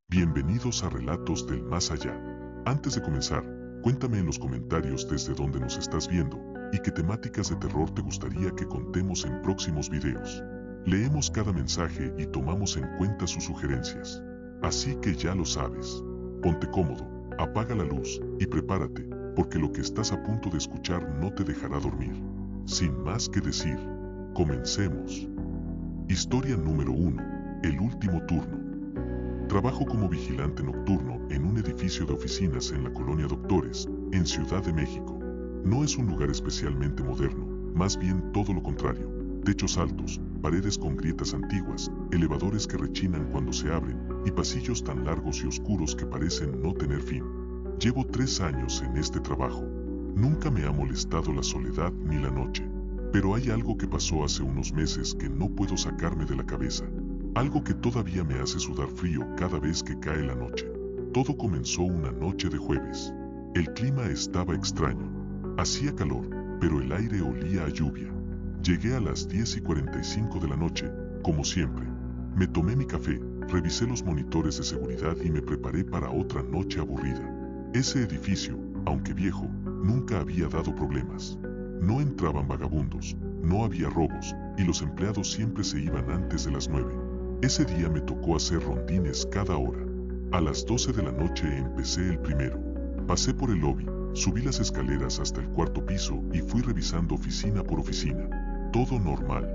Bienvenidos a Relatos del Más Allá. Antes de comenzar, cuéntame en los comentarios desde dónde nos estás viendo y qué temáticas de terror te gustaría que contemos en próximos videos. Leemos cada mensaje y tomamos en cuenta sus sugerencias. Así que ya lo sabes. Ponte cómodo, apaga la luz y prepárate, porque lo que estás a punto de escuchar no te dejará dormir. Sin más que decir, comencemos. Historia número 1. El último turno. Trabajo como vigilante nocturno en un edificio de oficinas en la colonia Doctores, en Ciudad de México. No es un lugar especialmente moderno, más bien todo lo contrario. Techos altos, paredes con grietas antiguas, elevadores que rechinan cuando se abren, y pasillos tan largos y oscuros que parecen no tener fin. Llevo 3 años en este trabajo. Nunca me ha molestado la soledad ni la noche. Pero hay algo que pasó hace unos meses que no puedo sacarme de la cabeza. Algo que todavía me hace sudar frío cada vez que cae la noche. Todo comenzó una noche de jueves. El clima estaba extraño. Hacía calor, pero el aire olía a lluvia. Llegué a las 10:45 de la noche, como siempre. Me tomé mi café, revisé los monitores de seguridad y me preparé para otra noche aburrida. Ese edificio, aunque viejo, nunca había dado problemas. No entraban vagabundos, no había robos, y los empleados siempre se iban antes de las 9. Ese día me tocó hacer rondines cada hora. A las 12 de la noche empecé el primero. Pasé por el lobby, subí las escaleras hasta el 4.º piso y fui revisando oficina por oficina. Todo normal.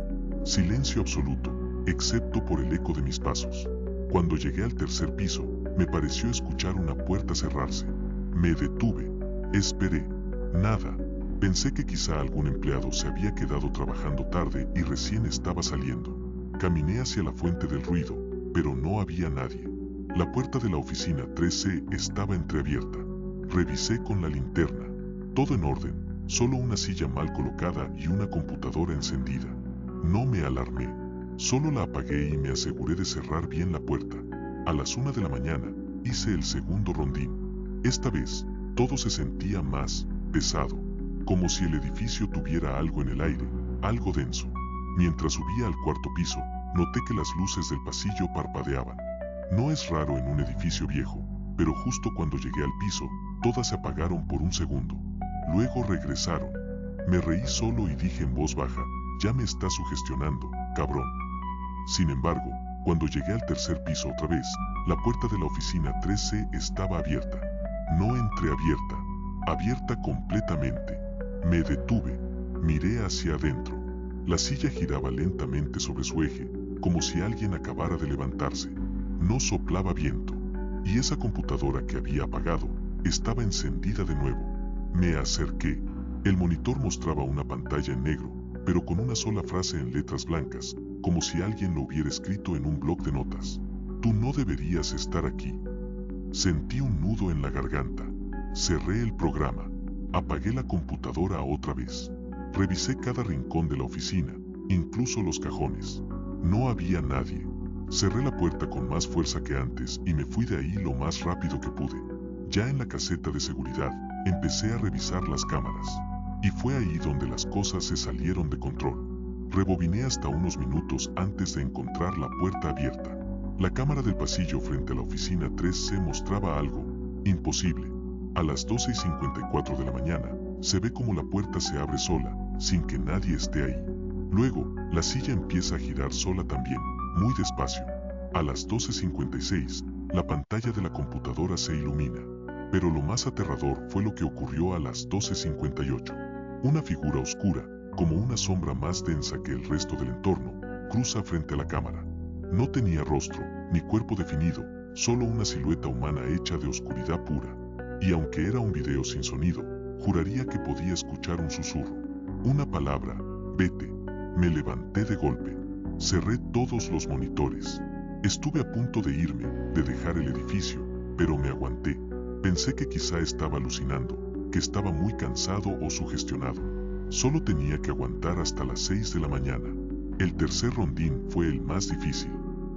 Silencio absoluto, excepto por el eco de mis pasos. Cuando llegué al 3.er piso, me pareció escuchar una puerta cerrarse. Me detuve. Esperé. Nada. Pensé que quizá algún empleado se había quedado trabajando tarde y recién estaba saliendo. Caminé hacia la fuente del ruido, pero no había nadie. La puerta de la oficina 3C estaba entreabierta. Revisé con la linterna. Todo en orden, solo una silla mal colocada y una computadora encendida. No me alarmé. Solo la apagué y me aseguré de cerrar bien la puerta. A las 1 de la mañana, hice el segundo rondín. Esta vez, todo se sentía más pesado, como si el edificio tuviera algo en el aire, algo denso. Mientras subía al 4.º piso, noté que las luces del pasillo parpadeaban. No es raro en un edificio viejo, pero justo cuando llegué al piso, todas se apagaron por un segundo. Luego regresaron. Me reí solo y dije en voz baja, ya me estás sugestionando, cabrón. Sin embargo, cuando llegué al 3.er piso otra vez, la puerta de la oficina 3C estaba abierta. No entreabierta, abierta completamente. Me detuve, miré hacia adentro. La silla giraba lentamente sobre su eje, como si alguien acabara de levantarse. No soplaba viento. Y esa computadora que había apagado, estaba encendida de nuevo. Me acerqué. El monitor mostraba una pantalla en negro, pero con una sola frase en letras blancas, como si alguien lo hubiera escrito en un bloc de notas. Tú no deberías estar aquí. Sentí un nudo en la garganta. Cerré el programa. Apagué la computadora otra vez. Revisé cada rincón de la oficina, incluso los cajones. No había nadie. Cerré la puerta con más fuerza que antes y me fui de ahí lo más rápido que pude. Ya en la caseta de seguridad, empecé a revisar las cámaras. Y fue ahí donde las cosas se salieron de control. Rebobiné hasta unos minutos antes de encontrar la puerta abierta. La cámara del pasillo frente a la oficina 3C mostraba algo imposible. A las 12:54 de la mañana, se ve como la puerta se abre sola, sin que nadie esté ahí. Luego, la silla empieza a girar sola también, muy despacio. A las 12:56, la pantalla de la computadora se ilumina. Pero lo más aterrador fue lo que ocurrió a las 12:58. Una figura oscura, como una sombra más densa que el resto del entorno, cruza frente a la cámara. No tenía rostro, ni cuerpo definido, solo una silueta humana hecha de oscuridad pura. Y aunque era un video sin sonido, juraría que podía escuchar un susurro. Una palabra, vete. Me levanté de golpe. Cerré todos los monitores. Estuve a punto de irme, de dejar el edificio, pero me aguanté. Pensé que quizá estaba alucinando, que estaba muy cansado o sugestionado. Solo tenía que aguantar hasta las 6 de la mañana. El tercer rondín fue el más difícil.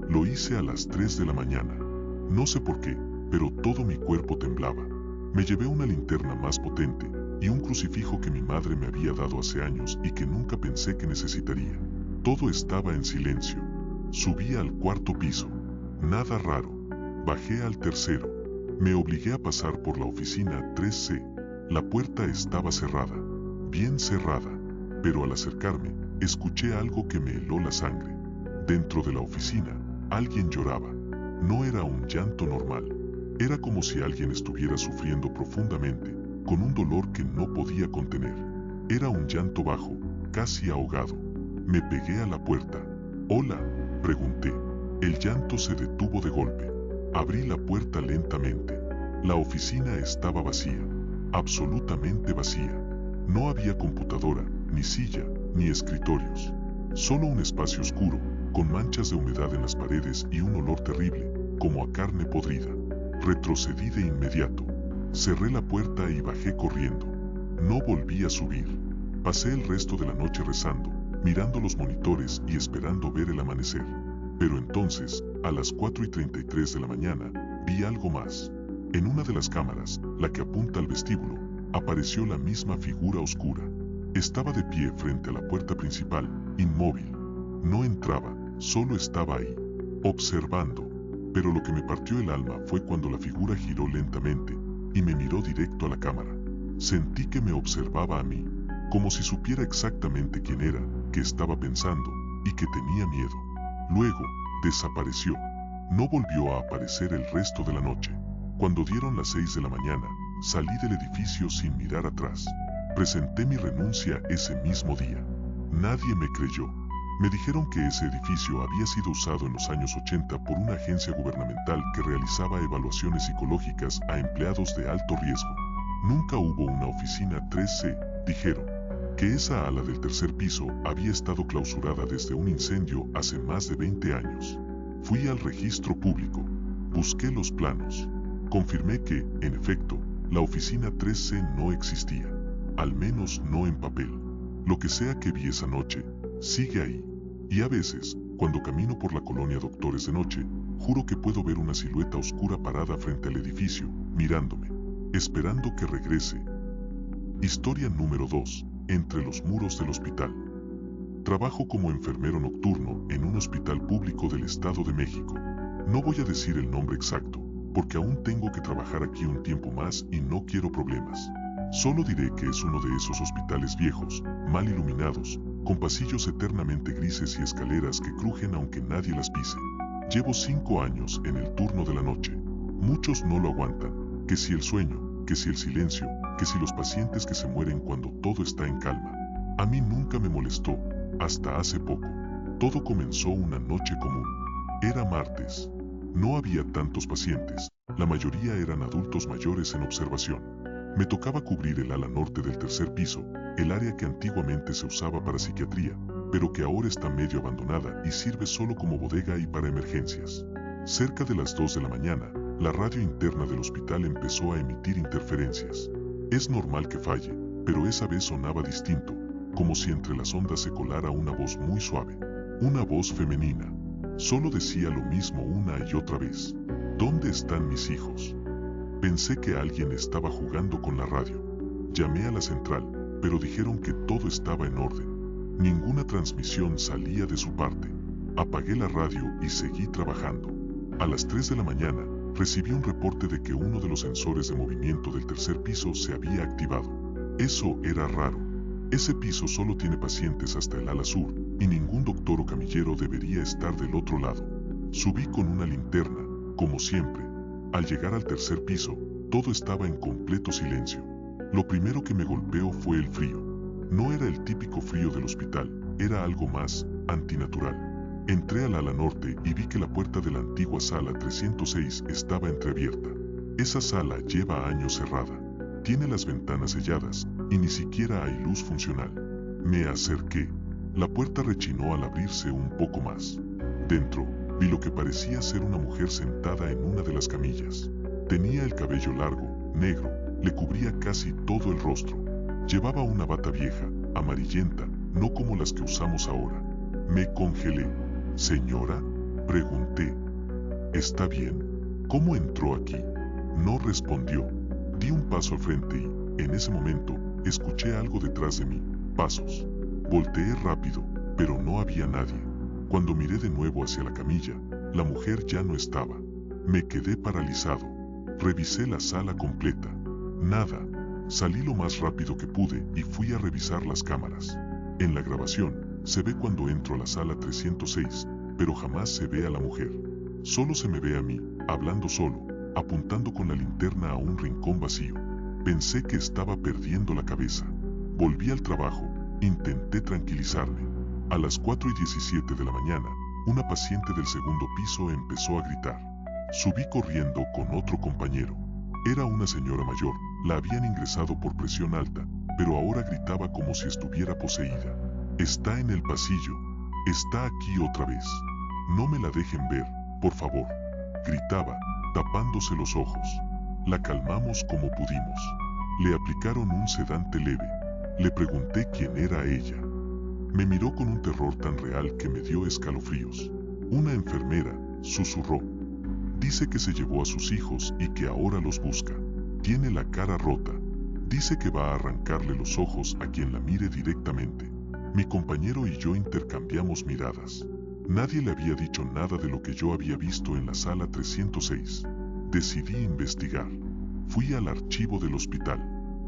Lo hice a las 3 de la mañana. No sé por qué, pero todo mi cuerpo temblaba. Me llevé una linterna más potente y un crucifijo que mi madre me había dado hace años y que nunca pensé que necesitaría. Todo estaba en silencio. Subí al 4.º piso. Nada raro. Bajé al tercero. Me obligué a pasar por la oficina 3C. La puerta estaba cerrada, bien cerrada, pero al acercarme, escuché algo que me heló la sangre. Dentro de la oficina, alguien lloraba. No era un llanto normal. Era como si alguien estuviera sufriendo profundamente, con un dolor que no podía contener. Era un llanto bajo, casi ahogado. Me pegué a la puerta. «Hola», pregunté. El llanto se detuvo de golpe. Abrí la puerta lentamente. La oficina estaba vacía, absolutamente vacía. No había computadora, ni silla, ni escritorios. Solo un espacio oscuro, con manchas de humedad en las paredes y un olor terrible, como a carne podrida. Retrocedí de inmediato. Cerré la puerta y bajé corriendo. No volví a subir. Pasé el resto de la noche rezando, mirando los monitores y esperando ver el amanecer. Pero entonces, a las 4:33 de la mañana, vi algo más. En una de las cámaras, la que apunta al vestíbulo, apareció la misma figura oscura. Estaba de pie frente a la puerta principal, inmóvil. No entraba, solo estaba ahí, observando. Pero lo que me partió el alma fue cuando la figura giró lentamente y me miró directo a la cámara. Sentí que me observaba a mí, como si supiera exactamente quién era, qué estaba pensando y que tenía miedo. Luego, desapareció. No volvió a aparecer el resto de la noche. Cuando dieron las 6 de la mañana, salí del edificio sin mirar atrás. Presenté mi renuncia ese mismo día. Nadie me creyó. Me dijeron que ese edificio había sido usado en los años 80 por una agencia gubernamental que realizaba evaluaciones psicológicas a empleados de alto riesgo. Nunca hubo una oficina 3C, dijeron. Que esa ala del tercer piso había estado clausurada desde un incendio hace más de 20 años. Fui al registro público. Busqué los planos. Confirmé que, en efecto, la oficina 3C no existía. Al menos no en papel. Lo que sea que vi esa noche, sigue ahí. Y a veces, cuando camino por la colonia Doctores de noche, juro que puedo ver una silueta oscura parada frente al edificio, mirándome, esperando que regrese. Historia número 2. Entre los muros del hospital. Trabajo como enfermero nocturno en un hospital público del Estado de México. No voy a decir el nombre exacto, porque aún tengo que trabajar aquí un tiempo más y no quiero problemas. Solo diré que es uno de esos hospitales viejos, mal iluminados, con pasillos eternamente grises y escaleras que crujen aunque nadie las pise. Llevo 5 años en el turno de la noche. Muchos no lo aguantan, que si el sueño, que si el silencio, que si los pacientes que se mueren cuando todo está en calma. A mí nunca me molestó, hasta hace poco. Todo comenzó una noche común. Era martes. No había tantos pacientes, la mayoría eran adultos mayores en observación. Me tocaba cubrir el ala norte del tercer piso, el área que antiguamente se usaba para psiquiatría, pero que ahora está medio abandonada y sirve solo como bodega y para emergencias. Cerca de las 2 de la mañana, la radio interna del hospital empezó a emitir interferencias. Es normal que falle, pero esa vez sonaba distinto, como si entre las ondas se colara una voz muy suave. Una voz femenina. Solo decía lo mismo una y otra vez. ¿Dónde están mis hijos? Pensé que alguien estaba jugando con la radio. Llamé a la central, pero dijeron que todo estaba en orden. Ninguna transmisión salía de su parte. Apagué la radio y seguí trabajando. A las 3 de la mañana, recibí un reporte de que uno de los sensores de movimiento del tercer piso se había activado. Eso era raro. Ese piso solo tiene pacientes hasta el ala sur, y ningún doctor o camillero debería estar del otro lado. Subí con una linterna, como siempre. Al llegar al tercer piso, todo estaba en completo silencio. Lo primero que me golpeó fue el frío. No era el típico frío del hospital, era algo más antinatural. Entré al ala norte y vi que la puerta de la antigua sala 306 estaba entreabierta. Esa sala lleva años cerrada. Tiene las ventanas selladas y ni siquiera hay luz funcional. Me acerqué. La puerta rechinó al abrirse un poco más. Dentro, vi lo que parecía ser una mujer sentada en una de las camillas. Tenía el cabello largo, negro, le cubría casi todo el rostro. Llevaba una bata vieja, amarillenta, no como las que usamos ahora. Me congelé. «Señora», pregunté. «¿Está bien? ¿Cómo entró aquí?» No respondió. Di un paso al frente y, en ese momento, escuché algo detrás de mí. Pasos. Volteé rápido, pero no había nadie. Cuando miré de nuevo hacia la camilla, la mujer ya no estaba. Me quedé paralizado. Revisé la sala completa. Nada. Salí lo más rápido que pude y fui a revisar las cámaras. En la grabación, se ve cuando entro a la sala 306, pero jamás se ve a la mujer. Solo se me ve a mí, hablando solo, apuntando con la linterna a un rincón vacío. Pensé que estaba perdiendo la cabeza. Volví al trabajo, intenté tranquilizarme. A las 4:17 de la mañana, una paciente del segundo piso empezó a gritar. Subí corriendo con otro compañero. Era una señora mayor, la habían ingresado por presión alta, pero ahora gritaba como si estuviera poseída. Está en el pasillo. Está aquí otra vez. No me la dejen ver, por favor. Gritaba, tapándose los ojos. La calmamos como pudimos. Le aplicaron un sedante leve. Le pregunté quién era ella. Me miró con un terror tan real que me dio escalofríos. Una enfermera, susurró. Dice que se llevó a sus hijos y que ahora los busca. Tiene la cara rota. Dice que va a arrancarle los ojos a quien la mire directamente. Mi compañero y yo intercambiamos miradas. Nadie le había dicho nada de lo que yo había visto en la sala 306. Decidí investigar. Fui al archivo del hospital.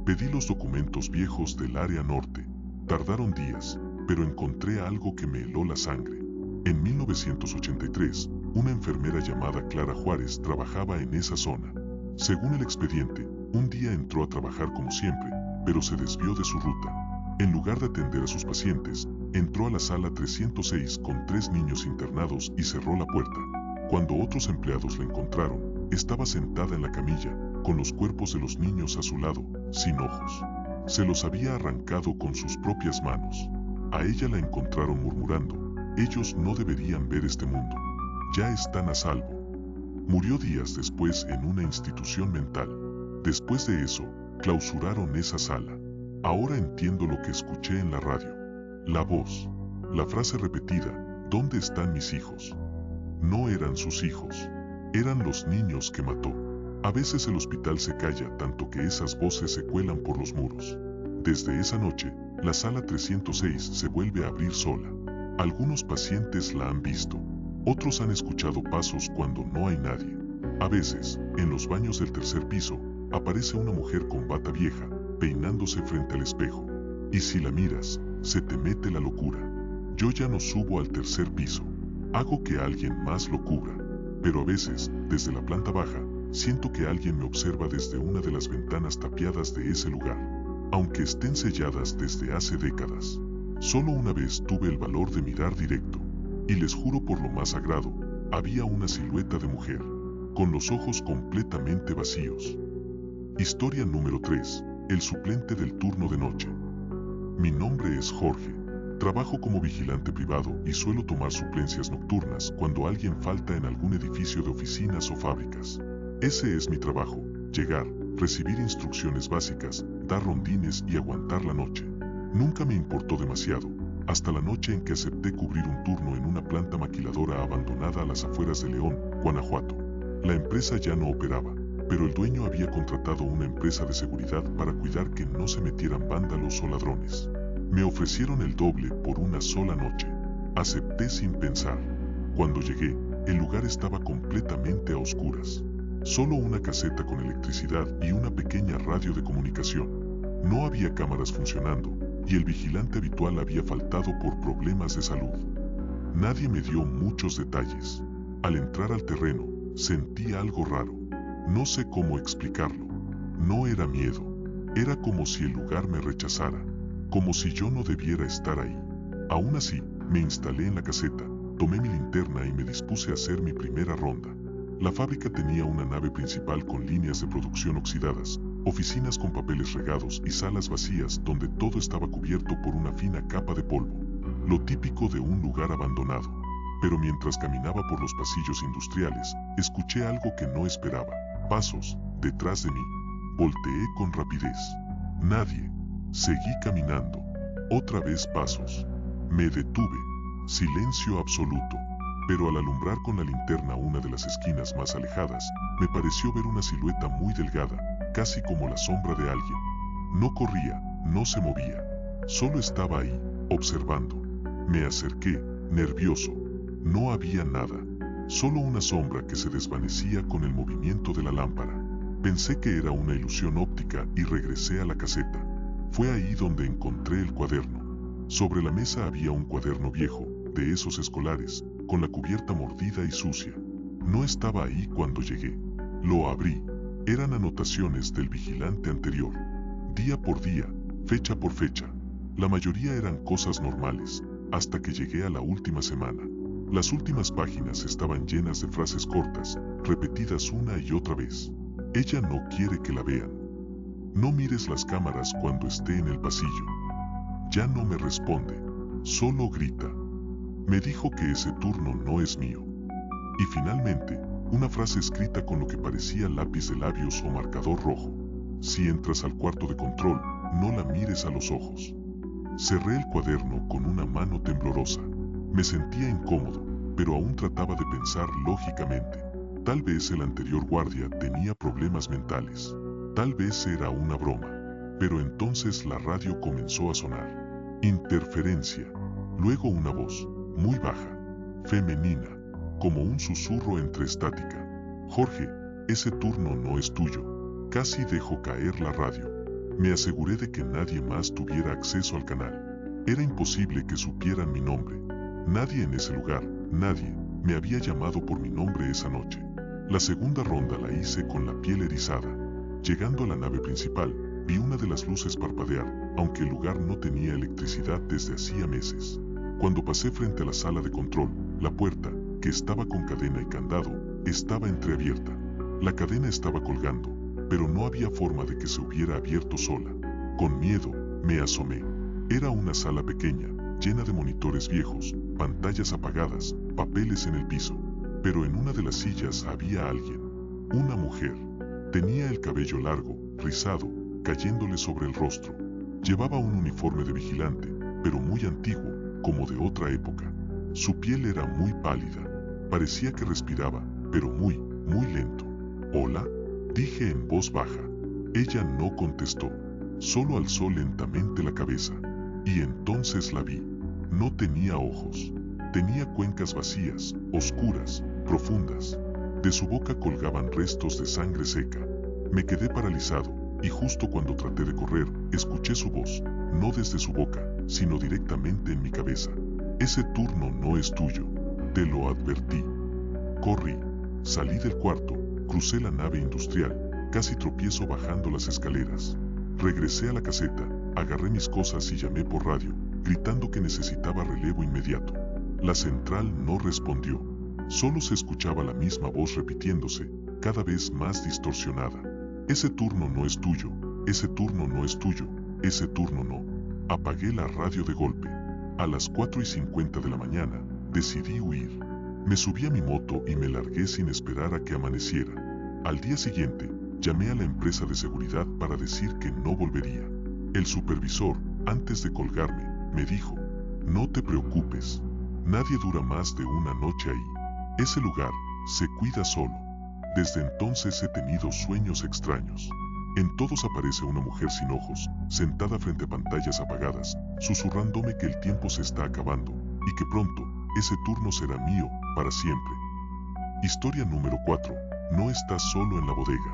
Pedí los documentos viejos del área norte. Tardaron días, pero encontré algo que me heló la sangre. En 1983, una enfermera llamada Clara Juárez trabajaba en esa zona. Según el expediente, un día entró a trabajar como siempre, pero se desvió de su ruta. En lugar de atender a sus pacientes, entró a la sala 306 con 3 niños internados y cerró la puerta. Cuando otros empleados la encontraron, estaba sentada en la camilla, con los cuerpos de los niños a su lado, sin ojos. Se los había arrancado con sus propias manos. A ella la encontraron murmurando, ellos no deberían ver este mundo. Ya están a salvo. Murió días después en una institución mental. Después de eso, clausuraron esa sala. Ahora entiendo lo que escuché en la radio. La voz. La frase repetida, ¿dónde están mis hijos? No eran sus hijos. Eran los niños que mató. A veces el hospital se calla tanto que esas voces se cuelan por los muros. Desde esa noche, la sala 306 se vuelve a abrir sola. Algunos pacientes la han visto. Otros han escuchado pasos cuando no hay nadie. A veces, en los baños del tercer piso, aparece una mujer con bata vieja, peinándose frente al espejo. Y si la miras, se te mete la locura. Yo ya no subo al tercer piso. Hago que alguien más lo cubra. Pero a veces, desde la planta baja, siento que alguien me observa desde una de las ventanas tapiadas de ese lugar. Aunque estén selladas desde hace décadas. Solo una vez tuve el valor de mirar directo. Y les juro por lo más sagrado, había una silueta de mujer, con los ojos completamente vacíos. Historia número 3. El suplente del turno de noche. Mi nombre es Jorge. Trabajo como vigilante privado y suelo tomar suplencias nocturnas cuando alguien falta en algún edificio de oficinas o fábricas. Ese es mi trabajo, llegar, recibir instrucciones básicas, dar rondines y aguantar la noche. Nunca me importó demasiado, hasta la noche en que acepté cubrir un turno en una planta maquiladora abandonada a las afueras de León, Guanajuato. La empresa ya no operaba, pero el dueño había contratado una empresa de seguridad para cuidar que no se metieran vándalos o ladrones. Me ofrecieron el doble por una sola noche. Acepté sin pensar. Cuando llegué, el lugar estaba completamente a oscuras. Solo una caseta con electricidad y una pequeña radio de comunicación. No había cámaras funcionando, y el vigilante habitual había faltado por problemas de salud. Nadie me dio muchos detalles. Al entrar al terreno, sentí algo raro. No sé cómo explicarlo. No era miedo. Era como si el lugar me rechazara. Como si yo no debiera estar ahí. Aún así, me instalé en la caseta, tomé mi linterna y me dispuse a hacer mi primera ronda. La fábrica tenía una nave principal con líneas de producción oxidadas, oficinas con papeles regados y salas vacías donde todo estaba cubierto por una fina capa de polvo. Lo típico de un lugar abandonado. Pero mientras caminaba por los pasillos industriales, escuché algo que no esperaba. Pasos, detrás de mí. Volteé con rapidez. Nadie. Seguí caminando. Otra vez pasos. Me detuve. Silencio absoluto. Pero al alumbrar con la linterna una de las esquinas más alejadas, me pareció ver una silueta muy delgada, casi como la sombra de alguien. No corría, no se movía. Solo estaba ahí, observando. Me acerqué, nervioso. No había nada. solo una sombra que se desvanecía con el movimiento de la lámpara. Pensé que era una ilusión óptica y regresé a la caseta. Fue ahí donde encontré el cuaderno. Sobre la mesa había un cuaderno viejo, de esos escolares, con la cubierta mordida y sucia. No estaba ahí cuando llegué. Lo abrí. Eran anotaciones del vigilante anterior. Día por día, fecha por fecha. La mayoría eran cosas normales, hasta que llegué a la última semana. Las últimas páginas estaban llenas de frases cortas, repetidas una y otra vez. Ella no quiere que la vean. No mires las cámaras cuando esté en el pasillo. Ya no me responde, solo grita. Me dijo que ese turno no es mío. Y finalmente, una frase escrita con lo que parecía lápiz de labios o marcador rojo. Si entras al cuarto de control, no la mires a los ojos. Cerré el cuaderno con una mano temblorosa. Me sentía incómodo, pero aún trataba de pensar lógicamente. Tal vez el anterior guardia tenía problemas mentales. Tal vez era una broma. Pero entonces la radio comenzó a sonar. Interferencia. Luego una voz, muy baja, femenina, como un susurro entre estática. Jorge, ese turno no es tuyo. Casi dejó caer la radio. Me aseguré de que nadie más tuviera acceso al canal. Era imposible que supieran mi nombre. Nadie en ese lugar, nadie, me había llamado por mi nombre esa noche. La segunda ronda la hice con la piel erizada. Llegando a la nave principal, vi una de las luces parpadear, aunque el lugar no tenía electricidad desde hacía meses. Cuando pasé frente a la sala de control, la puerta, que estaba con cadena y candado, estaba entreabierta. La cadena estaba colgando, pero no había forma de que se hubiera abierto sola. Con miedo, me asomé. Era una sala pequeña, llena de monitores viejos, pantallas apagadas, papeles en el piso. Pero en una de las sillas había alguien. Una mujer. Tenía el cabello largo, rizado, cayéndole sobre el rostro. Llevaba un uniforme de vigilante, pero muy antiguo, como de otra época. Su piel era muy pálida. Parecía que respiraba, pero muy, muy lento. «Hola», dije en voz baja. Ella no contestó. Solo alzó lentamente la cabeza. Y entonces la vi. No tenía ojos. Tenía cuencas vacías, oscuras, profundas. De su boca colgaban restos de sangre seca. Me quedé paralizado, y justo cuando traté de correr, escuché su voz, no desde su boca, sino directamente en mi cabeza. «Ese turno no es tuyo. Te lo advertí». Corrí. Salí del cuarto, crucé la nave industrial, casi tropiezo bajando las escaleras. Regresé a la caseta, agarré mis cosas y llamé por radio, gritando que necesitaba relevo inmediato. La central no respondió. Solo se escuchaba la misma voz repitiéndose, cada vez más distorsionada. «Ese turno no es tuyo, ese turno no es tuyo, ese turno no». Apagué la radio de golpe. A las 4:50 de la mañana, decidí huir. Me subí a mi moto y me largué sin esperar a que amaneciera. Al día siguiente, llamé a la empresa de seguridad para decir que no volvería. El supervisor, antes de colgarme, me dijo: «No te preocupes. Nadie dura más de una noche ahí. Ese lugar se cuida solo». Desde entonces he tenido sueños extraños. En todos aparece una mujer sin ojos, sentada frente a pantallas apagadas, susurrándome que el tiempo se está acabando, y que pronto, ese turno será mío, para siempre. Historia número 4. No estás solo en la bodega.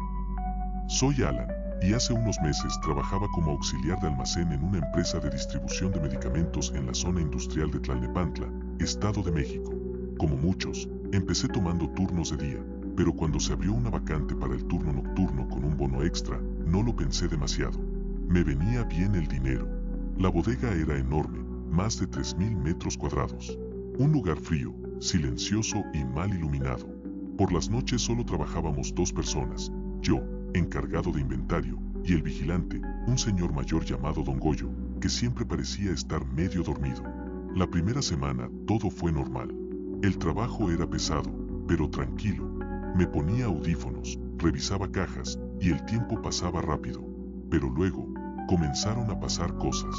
Soy Alan, y hace unos meses trabajaba como auxiliar de almacén en una empresa de distribución de medicamentos en la zona industrial de Tlalnepantla, Estado de México. Como muchos, empecé tomando turnos de día, pero cuando se abrió una vacante para el turno nocturno con un bono extra, no lo pensé demasiado. Me venía bien el dinero. La bodega era enorme, más de 3.000 metros cuadrados. Un lugar frío, silencioso y mal iluminado. Por las noches solo trabajábamos 2 personas, yo, encargado de inventario, y el vigilante, un señor mayor llamado Don Goyo, que siempre parecía estar medio dormido. La primera semana todo fue normal. El trabajo era pesado, pero tranquilo. Me ponía audífonos, revisaba cajas, y el tiempo pasaba rápido. Pero luego, comenzaron a pasar cosas.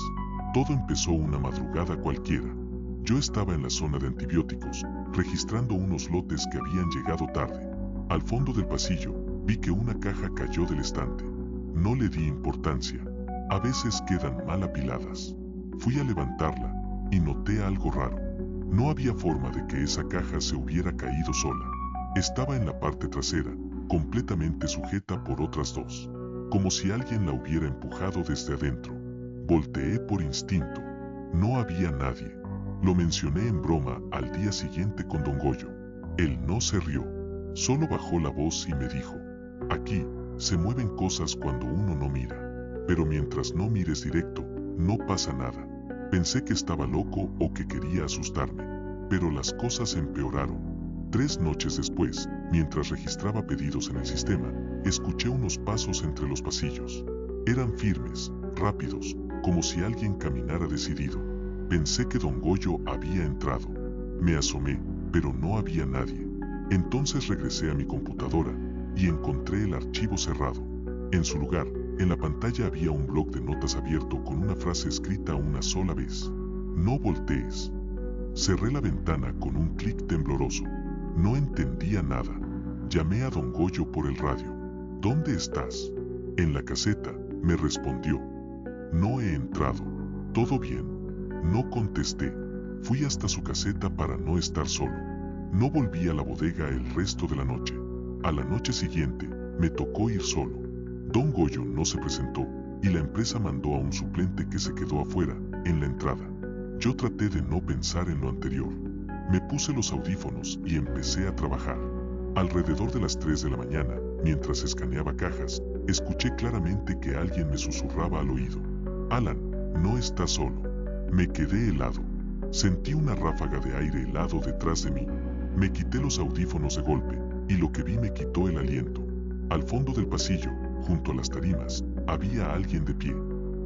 Todo empezó una madrugada cualquiera. Yo estaba en la zona de antibióticos, registrando unos lotes que habían llegado tarde. Al fondo del pasillo, vi que una caja cayó del estante. No le di importancia. A veces quedan mal apiladas. Fui a levantarla, y noté algo raro. No había forma de que esa caja se hubiera caído sola. Estaba en la parte trasera, completamente sujeta por otras dos, como si alguien la hubiera empujado desde adentro. Volteé por instinto. No había nadie. Lo mencioné en broma al día siguiente con Don Goyo. Él no se rió, solo bajó la voz y me dijo: aquí se mueven cosas cuando uno no mira, pero mientras no mires directo, no pasa nada. Pensé que estaba loco o que quería asustarme, pero las cosas empeoraron. 3 noches después, mientras registraba pedidos en el sistema, escuché unos pasos entre los pasillos. Eran firmes, rápidos, como si alguien caminara decidido. Pensé que Don Goyo había entrado. Me asomé, pero no había nadie. Entonces regresé a mi computadora y encontré el archivo cerrado. En su lugar, en la pantalla había un bloc de notas abierto con una frase escrita una sola vez: no voltees. Cerré la ventana con un clic tembloroso. No entendía nada. Llamé a Don Goyo por el radio. ¿Dónde estás? En la caseta, me respondió. No he entrado. ¿Todo bien? No contesté. Fui hasta su caseta para no estar solo. No volví a la bodega el resto de la noche. A la noche siguiente, me tocó ir solo. Don Goyo no se presentó, y la empresa mandó a un suplente que se quedó afuera, en la entrada. Yo traté de no pensar en lo anterior. Me puse los audífonos y empecé a trabajar. Alrededor de las 3 de la mañana, mientras escaneaba cajas, escuché claramente que alguien me susurraba al oído: Alan, no estás solo. Me quedé helado. Sentí una ráfaga de aire helado detrás de mí. Me quité los audífonos de golpe, y lo que vi me quitó el aliento. Al fondo del pasillo, junto a las tarimas, había alguien de pie.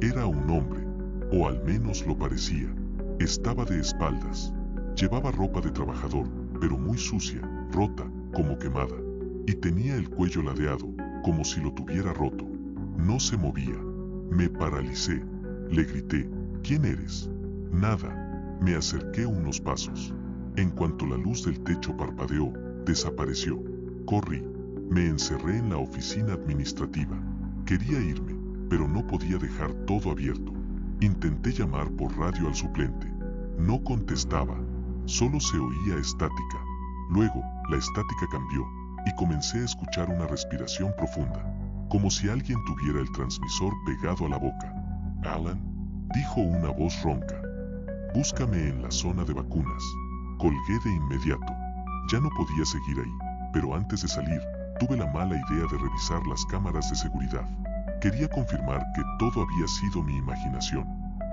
Era un hombre, o al menos lo parecía. Estaba de espaldas. Llevaba ropa de trabajador, pero muy sucia, rota, como quemada. Y tenía el cuello ladeado, como si lo tuviera roto. No se movía. Me paralicé. Le grité: ¿quién eres? Nada. Me acerqué unos pasos. En cuanto la luz del techo parpadeó, desapareció. Corrí. Me encerré en la oficina administrativa. Quería irme, pero no podía dejar todo abierto. Intenté llamar por radio al suplente. No contestaba. Solo se oía estática. Luego, la estática cambió, y comencé a escuchar una respiración profunda, como si alguien tuviera el transmisor pegado a la boca. Alan, dijo una voz ronca. Búscame en la zona de vacunas. Colgué de inmediato. Ya no podía seguir ahí, pero antes de salir, tuve la mala idea de revisar las cámaras de seguridad. Quería confirmar que todo había sido mi imaginación.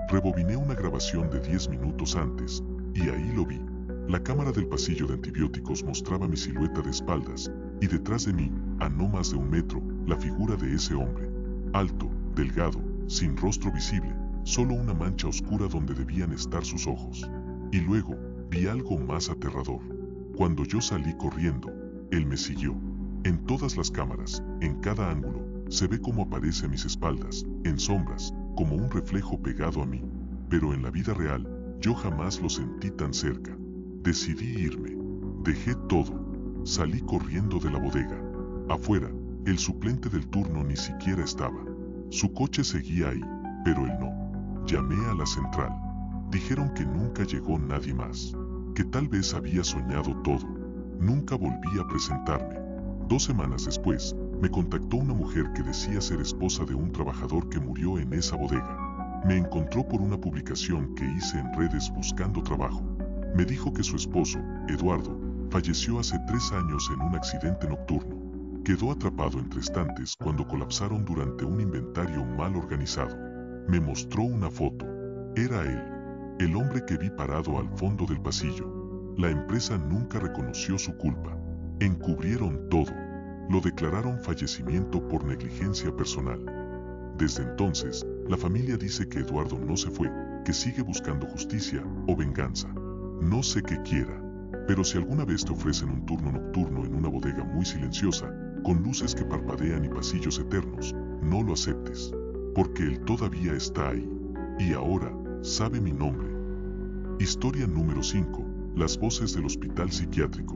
Rebobiné una grabación de 10 minutos antes, y ahí lo vi. La cámara del pasillo de antibióticos mostraba mi silueta de espaldas, y detrás de mí, a no más de 1 metro, la figura de ese hombre. Alto, delgado, sin rostro visible, solo una mancha oscura donde debían estar sus ojos. Y luego, vi algo más aterrador. Cuando yo salí corriendo, él me siguió. En todas las cámaras, en cada ángulo, se ve cómo aparece a mis espaldas, en sombras, como un reflejo pegado a mí. Pero en la vida real, yo jamás lo sentí tan cerca. Decidí irme. Dejé todo. Salí corriendo de la bodega. Afuera, el suplente del turno ni siquiera estaba. Su coche seguía ahí, pero él no. Llamé a la central. Dijeron que nunca llegó nadie más, que tal vez había soñado todo. Nunca volví a presentarme. 2 semanas después, me contactó una mujer que decía ser esposa de un trabajador que murió en esa bodega. Me encontró por una publicación que hice en redes buscando trabajo. Me dijo que su esposo, Eduardo, falleció hace 3 años en un accidente nocturno. Quedó atrapado entre estantes cuando colapsaron durante un inventario mal organizado. Me mostró una foto. Era él, el hombre que vi parado al fondo del pasillo. La empresa nunca reconoció su culpa. Encubrieron todo. Lo declararon fallecimiento por negligencia personal. Desde entonces, la familia dice que Eduardo no se fue, que sigue buscando justicia o venganza. No sé qué quiera, pero si alguna vez te ofrecen un turno nocturno en una bodega muy silenciosa, con luces que parpadean y pasillos eternos, no lo aceptes, porque él todavía está ahí, y ahora sabe mi nombre. Historia número 5. Las voces del hospital psiquiátrico.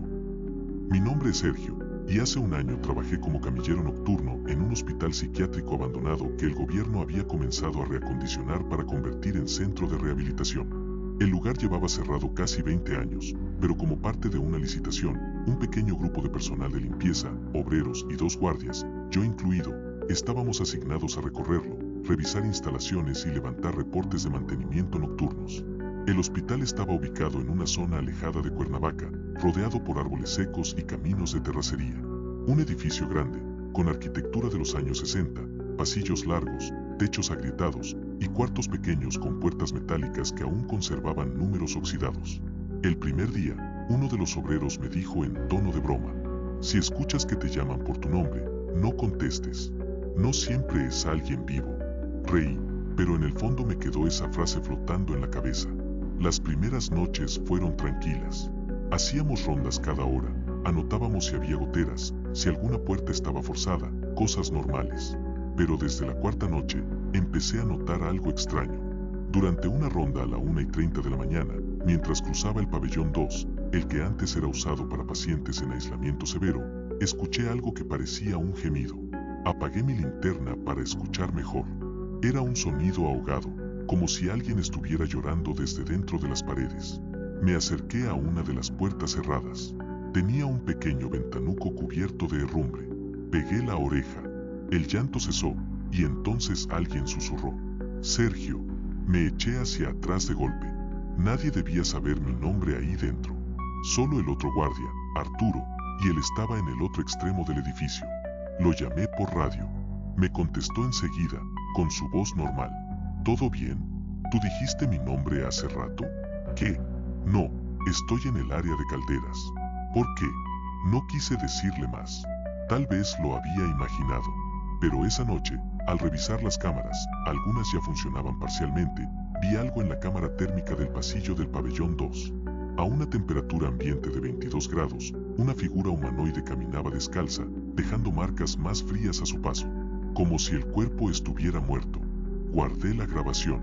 Mi nombre es Sergio, y hace 1 año trabajé como camillero nocturno en un hospital psiquiátrico abandonado que el gobierno había comenzado a reacondicionar para convertir en centro de rehabilitación. El lugar llevaba cerrado casi 20 años, pero como parte de una licitación, un pequeño grupo de personal de limpieza, obreros y 2 guardias, yo incluido, estábamos asignados a recorrerlo, revisar instalaciones y levantar reportes de mantenimiento nocturnos. El hospital estaba ubicado en una zona alejada de Cuernavaca, rodeado por árboles secos y caminos de terracería. Un edificio grande, con arquitectura de los años 60, pasillos largos, techos agrietados y cuartos pequeños con puertas metálicas que aún conservaban números oxidados. El primer día, uno de los obreros me dijo en tono de broma: si escuchas que te llaman por tu nombre, no contestes. No siempre es alguien vivo. Reí, pero en el fondo me quedó esa frase flotando en la cabeza. Las primeras noches fueron tranquilas. Hacíamos rondas cada hora, anotábamos si había goteras, si alguna puerta estaba forzada, cosas normales. Pero desde la 4ª noche, empecé a notar algo extraño. Durante una ronda a la 1:30 de la mañana, mientras cruzaba el pabellón 2, el que antes era usado para pacientes en aislamiento severo, escuché algo que parecía un gemido. Apagué mi linterna para escuchar mejor. Era un sonido ahogado, como si alguien estuviera llorando desde dentro de las paredes. Me acerqué a una de las puertas cerradas. Tenía un pequeño ventanuco cubierto de herrumbre. Pegué la oreja. El llanto cesó, y entonces alguien susurró: Sergio. Me eché hacia atrás de golpe. Nadie debía saber mi nombre ahí dentro. Solo el otro guardia, Arturo, y él estaba en el otro extremo del edificio. Lo llamé por radio. Me contestó enseguida, con su voz normal: ¿todo bien? ¿Tú dijiste mi nombre hace rato? ¿Qué? No, estoy en el área de calderas. ¿Por qué? No quise decirle más. Tal vez lo había imaginado. Pero esa noche, al revisar las cámaras, algunas ya funcionaban parcialmente, vi algo en la cámara térmica del pasillo del pabellón 2. A una temperatura ambiente de 22 grados, una figura humanoide caminaba descalza, dejando marcas más frías a su paso, como si el cuerpo estuviera muerto. Guardé la grabación.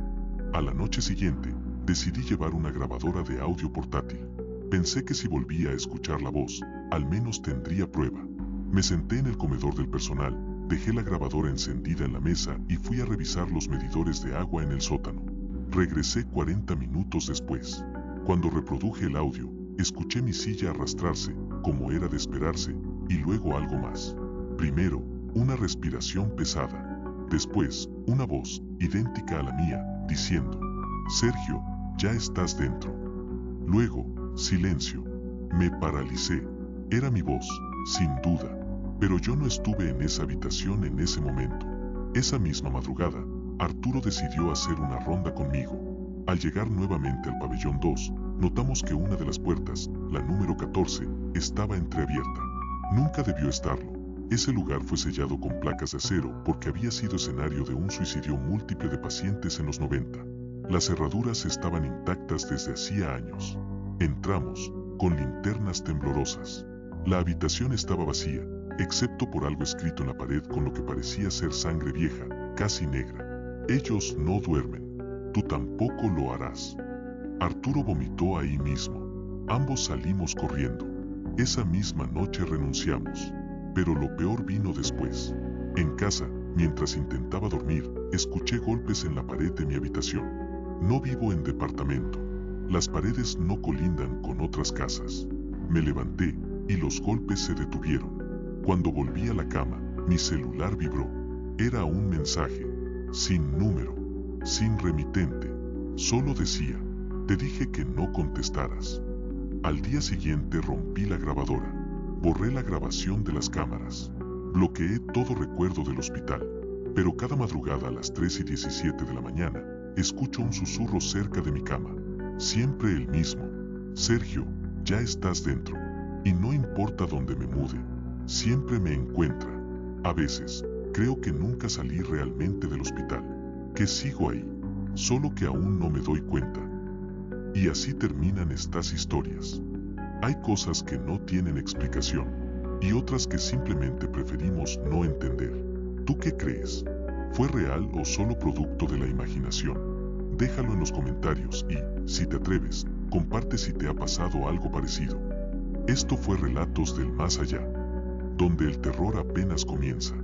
A la noche siguiente, decidí llevar una grabadora de audio portátil. Pensé que si volvía a escuchar la voz, al menos tendría prueba. Me senté en el comedor del personal, dejé la grabadora encendida en la mesa y fui a revisar los medidores de agua en el sótano. Regresé 40 minutos después. Cuando reproduje el audio, escuché mi silla arrastrarse, como era de esperarse, y luego algo más. Primero, una respiración pesada. Después, una voz, idéntica a la mía, diciendo: Sergio, ya estás dentro. Luego, silencio. Me paralicé. Era mi voz, sin duda. Pero yo no estuve en esa habitación en ese momento. Esa misma madrugada, Arturo decidió hacer una ronda conmigo. Al llegar nuevamente al pabellón 2, notamos que una de las puertas, la número 14, estaba entreabierta. Nunca debió estarlo. Ese lugar fue sellado con placas de acero porque había sido escenario de un suicidio múltiple de pacientes en los 90. Las cerraduras estaban intactas desde hacía años. Entramos, con linternas temblorosas. La habitación estaba vacía, excepto por algo escrito en la pared con lo que parecía ser sangre vieja, casi negra. Ellos no duermen. Tú tampoco lo harás. Arturo vomitó ahí mismo. Ambos salimos corriendo. Esa misma noche renunciamos. Pero lo peor vino después. En casa, mientras intentaba dormir, escuché golpes en la pared de mi habitación. No vivo en departamento. Las paredes no colindan con otras casas. Me levanté, y los golpes se detuvieron. Cuando volví a la cama, mi celular vibró. Era un mensaje, sin número, sin remitente. Solo decía: te dije que no contestaras. Al día siguiente rompí la grabadora. Borré la grabación de las cámaras. Bloqueé todo recuerdo del hospital. Pero cada madrugada a las 3:17 de la mañana, escucho un susurro cerca de mi cama. Siempre el mismo: Sergio, ya estás dentro. Y no importa dónde me mude, siempre me encuentra. A veces, creo que nunca salí realmente del hospital, que sigo ahí, solo que aún no me doy cuenta. Y así terminan estas historias. Hay cosas que no tienen explicación, y otras que simplemente preferimos no entender. ¿Tú qué crees? ¿Fue real o solo producto de la imaginación? Déjalo en los comentarios y, si te atreves, comparte si te ha pasado algo parecido. Esto fue Relatos del Más Allá, donde el terror apenas comienza.